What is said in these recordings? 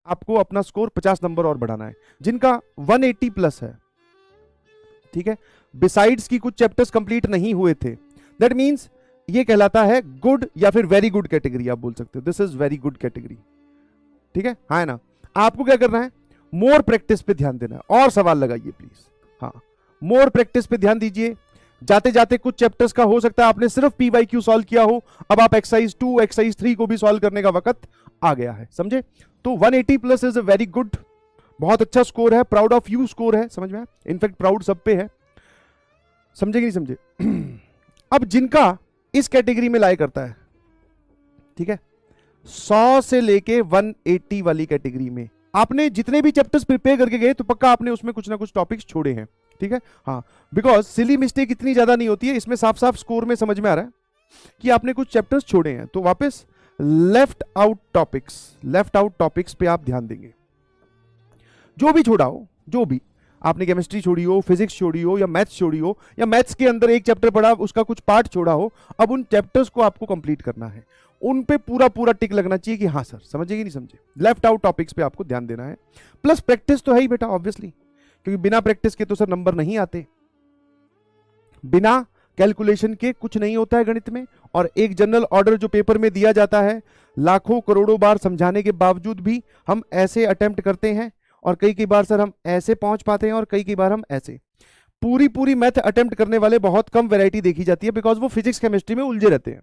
आपको अपना score 50 number और बढ़ाना है। जिनका 180 प्लस है, ठीक है, बिसाइड्स की कुछ चैप्टर्स कंप्लीट नहीं हुए थे, दैट मींस ये कहलाता है गुड या फिर वेरी गुड कैटेगरी, आप बोल सकते हो this is very good category, ठीक है, हाँ है ना। आपको क्या करना है, मोर प्रैक्टिस पे ध्यान देना है और सवाल लगाइए प्लीज, हाँ मोर प्रैक्टिस पे ध्यान दीजिए। जाते जाते कुछ चैप्टर्स का हो सकता है आपने सिर्फ पीवाईक्यू सॉल्व किया हो, अब आप एक्सरसाइज 2 एक्सरसाइज 3 को भी सॉल्व करने का वक्त आ गया है, समझे। तो 180 plus is a very good, बहुत अच्छा स्कोर है, प्राउड ऑफ यू स्कोर है, समझ में, इनफैक्ट प्राउड सब पे है, समझे कि नहीं समझे। अब जिनका इस कैटेगरी में लाया करता है, ठीक है, 100 से लेके 180 वाली कैटेगरी में आपने जितने भी चैप्टर्स प्रिपेयर करके गए तो पक्का आपने उसमें कुछ ना कुछ टॉपिक्स छोड़े हैं, ठीक है, हाँ, बिकॉज सिली मिस्टेक इतनी ज्यादा नहीं होती है, इसमें साफ साफ स्कोर में समझ में आ रहा है कि आपने कुछ चैप्टर्स छोड़े हैं, तो वापस लेफ्ट आउट टॉपिक्स पे आप ध्यान देंगे। जो भी छोड़ा हो, जो भी आपने केमिस्ट्री छोड़ी हो, फिजिक्स छोड़ी हो, या मैथ्स छोड़ी हो, या मैथ्स के अंदर एक चैप्टर पढ़ा उसका कुछ पार्ट छोड़ा हो, अब उन चैप्टर्स को आपको कंप्लीट करना है, उन पे पूरा पूरा टिक लगना चाहिए कि हाँ सर समझे कि नहीं समझे। लेफ्ट आउट टॉपिक्स पे आपको ध्यान देना है, प्लस प्रैक्टिस तो है ही बेटा ऑब्वियसली, क्योंकि बिना प्रैक्टिस के तो सर नंबर नहीं आते, बिना कैलकुलेशन के कुछ नहीं होता है गणित में। और एक जनरल ऑर्डर जो पेपर में दिया जाता है, लाखों करोड़ों बार समझाने के बावजूद भी हम ऐसे अटेम्प्ट करते हैं, और कई बार सर हम ऐसे पहुंच पाते हैं, और कई बार हम ऐसे। पूरी मैथ अटेम्प्ट करने वाले बहुत कम वैरायटी देखी जाती है, बिकॉज वो फिजिक्स केमिस्ट्री में उलझे रहते हैं,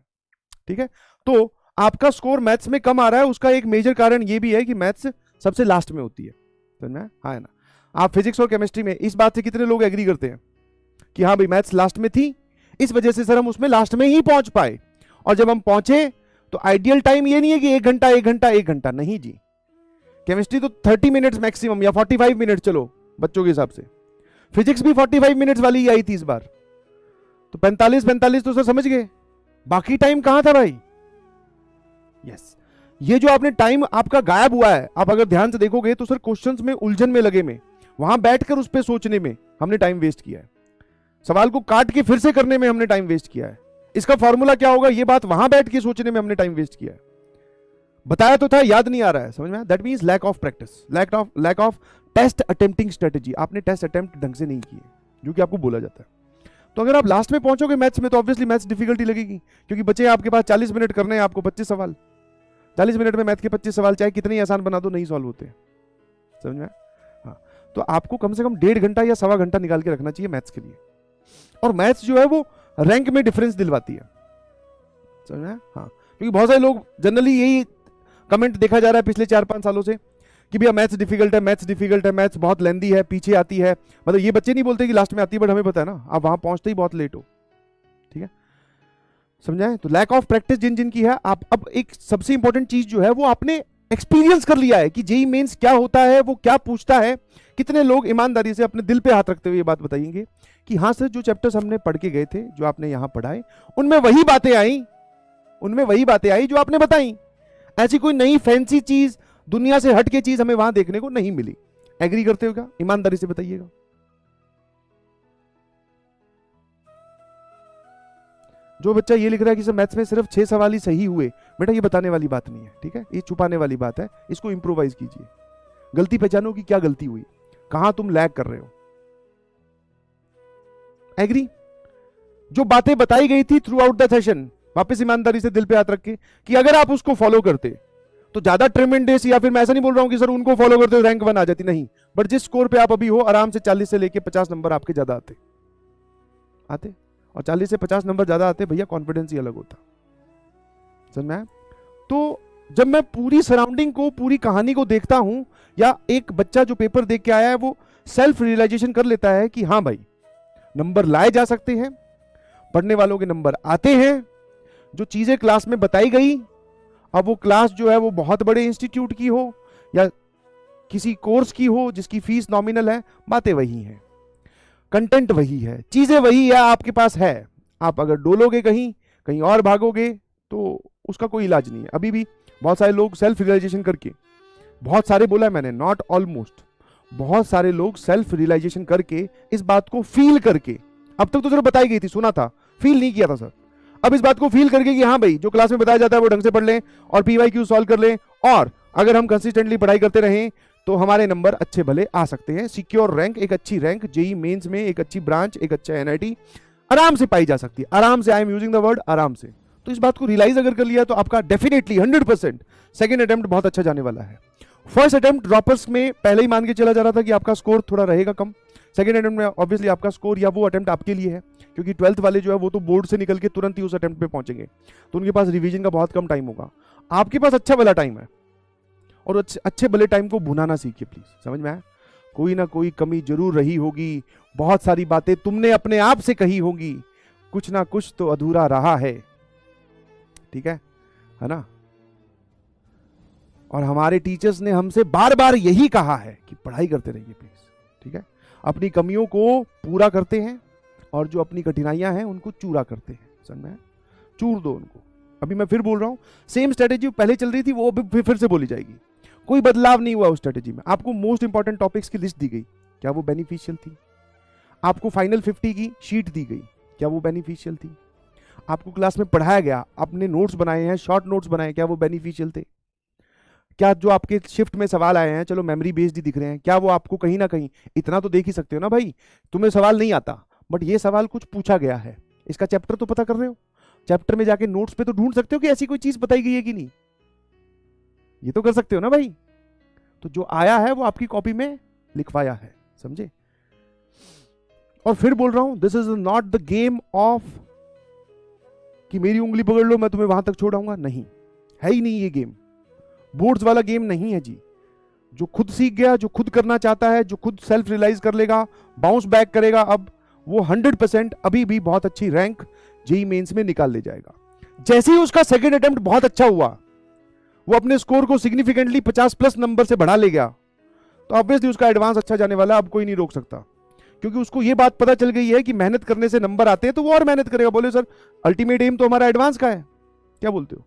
ठीक है। तो आपका स्कोर मैथ्स में कम आ रहा है, उसका एक मेजर कारण ये भी है कि मैथ्स सबसे लास्ट में होती है, समझ में, हाँ है ना। आप फिजिक्स और केमिस्ट्री में इस बात से कितने लोग एग्री करते हैं कि हाँ भाई मैथ्स लास्ट में थी, इस वजह से सर हम उसमें लास्ट में ही पहुंच पाए, और जब हम पहुंचे तो आइडियल टाइम ये नहीं है कि 1 घंटा नहीं जी, केमिस्ट्री तो 30 मिनट्स मैक्सिमम, या 45 मिनट चलो बच्चों के हिसाब से, फिजिक्स भी 45 मिनट्स वाली ही आई थी इस बार, तो 45 तो सर समझ गए, बाकी टाइम कहां था भाई। यस, ये जो आपने टाइम आपका गायब हुआ है, आप अगर ध्यान से देखोगे तो सर क्वेश्चंस में उलझन में लगे में, वहां बैठकर उस पर सोचने में हमने टाइम वेस्ट किया है, सवाल को काट के फिर से करने में हमने टाइम वेस्ट किया है, इसका फॉर्मूला क्या होगा ये बात वहां बैठ के सोचने में हमने टाइम वेस्ट किया है, बताया तो था याद नहीं आ रहा है, समझ में, that means lack of practice, lack of test attempting strategy, आपने टेस्ट अटेम्प्ट ढंग से नहीं किए जो कि आपको बोला जाता है। तो अगर आप लास्ट में पहुंचोगे मैथ्स में तो ऑब्वियसली मैथ्स डिफिकल्टी लगेगी, क्योंकि बचे आपके पास 40 मिनट करने हैं, आपको 25 सवाल, 40 मिनट में मैथ के 25 सवाल चाहे कितने आसान बना दो नहीं सॉल्व होते, समझ में, हाँ। तो आपको कम से कम 1.5 घंटा या 1.25 घंटा निकाल के रखना चाहिए मैथ्स के लिए, और मैथ्स जो है वो रैंक में डिफरेंस दिलवाती है, समझ में, हाँ। क्योंकि बहुत सारे लोग जनरली यही कमेंट देखा जा रहा है पिछले 4-5 सालों से कि भैया मैथ्स डिफिकल्ट है, मैथ्स बहुत लेंदी है, पीछे आती है, मतलब ये बच्चे नहीं बोलते कि लास्ट में आती है, बट हमें पता है ना, आप वहां पहुंचते ही बहुत लेट हो, ठीक है, समझाएं। तो लैक ऑफ प्रैक्टिस जिन की है, आप अब एक सबसे इंपॉर्टेंट चीज जो है वो आपने एक्सपीरियंस कर लिया है कि जेईई मेंस क्या होता है, वो क्या पूछता है। कितने लोग ईमानदारी से अपने दिल पे हाथ रखते हुए ये बात बताएंगे कि हाँ सर जो चैप्टर्स हमने पढ़ के गए थे, जो आपने यहां पढ़ाए, उनमें वही बातें आई जो आपने बताई, ऐसी कोई नई फैंसी चीज, दुनिया से हट के चीज हमें वहां देखने को नहीं मिली। एग्री करते हो क्या, ईमानदारी से बताइएगा। जो बच्चा ये लिख रहा है कि सर मैथ्स में सिर्फ 6 सवाल ही सही हुए, बेटा ये बताने वाली बात नहीं है, ठीक है, ये छुपाने वाली बात है, इसको इंप्रोवाइज कीजिए, गलती पहचानो कि क्या गलती हुई, कहां तुम लैग कर रहे हो। एग्री, जो बातें बताई गई थी थ्रू आउट द सेशन, वापस ईमानदारी से दिल पे हाथ रख के, कि अगर आप उसको फॉलो करते तो ज्यादा ट्रेमेंडस, या फिर मैं ऐसा नहीं बोल रहा हूं कि सर उनको फॉलो करते हो रैंक 1 आ जाती, नहीं, बट जिस स्कोर पे आप अभी हो आराम से 40 से लेके 50 नंबर आपके ज्यादा आते, और 40 से 50 नंबर ज्यादा आते भैया, कॉन्फिडेंस ही अलग होता, समझ में। तो जब मैं पूरी सराउंडिंग को, पूरी कहानी को देखता हूं, या एक बच्चा जो पेपर देख के आया है वो सेल्फ रियलाइजेशन कर लेता है कि हाँ भाई नंबर लाए जा सकते हैं, पढ़ने वालों के नंबर आते हैं, जो चीजें क्लास में बताई गई, अब वो क्लास जो है वो बहुत बड़े इंस्टीट्यूट की हो या किसी कोर्स की हो जिसकी फीस नॉमिनल है, बातें वही हैं, कंटेंट वही है, चीजें वही है, आपके पास है। आप अगर डोलोगे कहीं और भागोगे तो उसका कोई इलाज नहीं है। अभी भी बहुत सारे लोग सेल्फ रियलाइजेशन करके, बहुत सारे बोला है मैंने, नॉट ऑलमोस्ट, बहुत सारे लोग सेल्फ रियलाइजेशन करके, इस बात को फील करके, अब तक तो सिर्फ बताई गई थी, सुना था, फील नहीं किया था सर, अब इस बात को फील करके कि हाँ भाई जो क्लास में बताया जाता है वो ढंग से पढ़ लें और पीवाईक्यू सॉल्व कर लें और अगर हम कंसिस्टेंटली पढ़ाई करते रहें तो हमारे नंबर अच्छे भले आ सकते हैं। सिक्योर रैंक, एक अच्छी रैंक जेई मेंस में, एक अच्छी ब्रांच, एक अच्छा एनआईटी आराम से पाई जा सकती है, आराम से। I am using the word आराम से। तो इस बात को रियलाइज अगर कर लिया तो आपका डेफिनेटली 100% सेकंड अटेम्प्ट बहुत अच्छा जाने वाला है। फर्स्ट अटेम्प्ट ड्रॉपर्स में पहले ही मान के चला जा रहा था कि आपका स्कोर थोड़ा रहेगा कम। सेकंड अटेम्प्ट में ऑब्वियसली आपका स्कोर या वो अटेम्प्ट आपके लिए है, क्योंकि 12th वाले जो है वो तो बोर्ड से निकल के तुरंत ही उस अटेम्प्ट पे पहुंचेंगे, तो उनके पास रिवीजन का बहुत कम टाइम होगा। आपके पास अच्छा वाला टाइम है, और अच्छे भले टाइम को भुनाना सीखिए प्लीज। समझ में आया? कोई ना कोई कमी जरूर रही होगी, बहुत सारी बातें तुमने अपने आप से कही होगी, कुछ ना कुछ तो अधूरा रहा है। ठीक है ना? और हमारे टीचर्स ने हमसे बार बार यही कहा है कि पढ़ाई करते रहिए प्लीज। ठीक है, अपनी कमियों को पूरा करते हैं और जो अपनी कठिनाइयां हैं उनको चूरा करते हैं। समझ में? चूर दो उनको। अभी मैं फिर बोल रहा हूं, सेम स्ट्रेटेजी पहले चल रही थी वो फिर से बोली जाएगी, कोई बदलाव नहीं हुआ उस स्ट्रेटेजी में। आपको मोस्ट इंपॉर्टेंट टॉपिक्स की लिस्ट दी गई, क्या वो बेनिफिशियल थी? आपको फाइनल 50 की शीट दी गई, क्या वो बेनिफिशियल थी? आपको क्लास में पढ़ाया गया, आपने नोट्स बनाए हैं, शॉर्ट नोट्स बनाए, क्या वो बेनिफिशियल थे? क्या जो आपके शिफ्ट में सवाल आए हैं, चलो मेमोरी बेस्ड ही दिख रहे हैं, क्या वो आपको कहीं ना कहीं, इतना तो देख ही सकते हो ना भाई, तुम्हें सवाल नहीं आता बट ये सवाल कुछ पूछा गया है, इसका चैप्टर तो पता कर रहे हो, चैप्टर में जाके नोट्स पे तो ढूंढ सकते हो कि ऐसी कोई चीज बताई गई है कि नहीं, ये तो कर सकते हो ना भाई। तो जो आया है वो आपकी कॉपी में लिखवाया है, समझे? और फिर बोल रहा हूं, this is not the game of कि मेरी उंगली पकड़ लो मैं तुम्हें वहां तक छोड़ाऊंगा, नहीं है ही नहीं ये गेम, बोर्ड्स वाला गेम नहीं है जी। जो खुद सीख गया, जो खुद करना चाहता है, जो खुद सेल्फ रियलाइज कर लेगा, बाउंस बैक करेगा, अब वो 100% अभी भी बहुत अच्छी रैंक जेई मेंस में निकाल ले जाएगा। जैसे ही उसका सेकंड अटेम्प्ट बहुत अच्छा हुआ, वो अपने स्कोर को सिग्निफिकेंटली 50+ नंबर से बढ़ा ले गया, तो ऑब्वियसली उसका एडवांस अच्छा जाने वाला, अब कोई नहीं रोक सकता, क्योंकि उसको ये बात पता चल गई है कि मेहनत करने से नंबर आते हैं, तो वो और मेहनत करेगा। बोले सर अल्टीमेट एम तो हमारा एडवांस का है, क्या बोलते हो?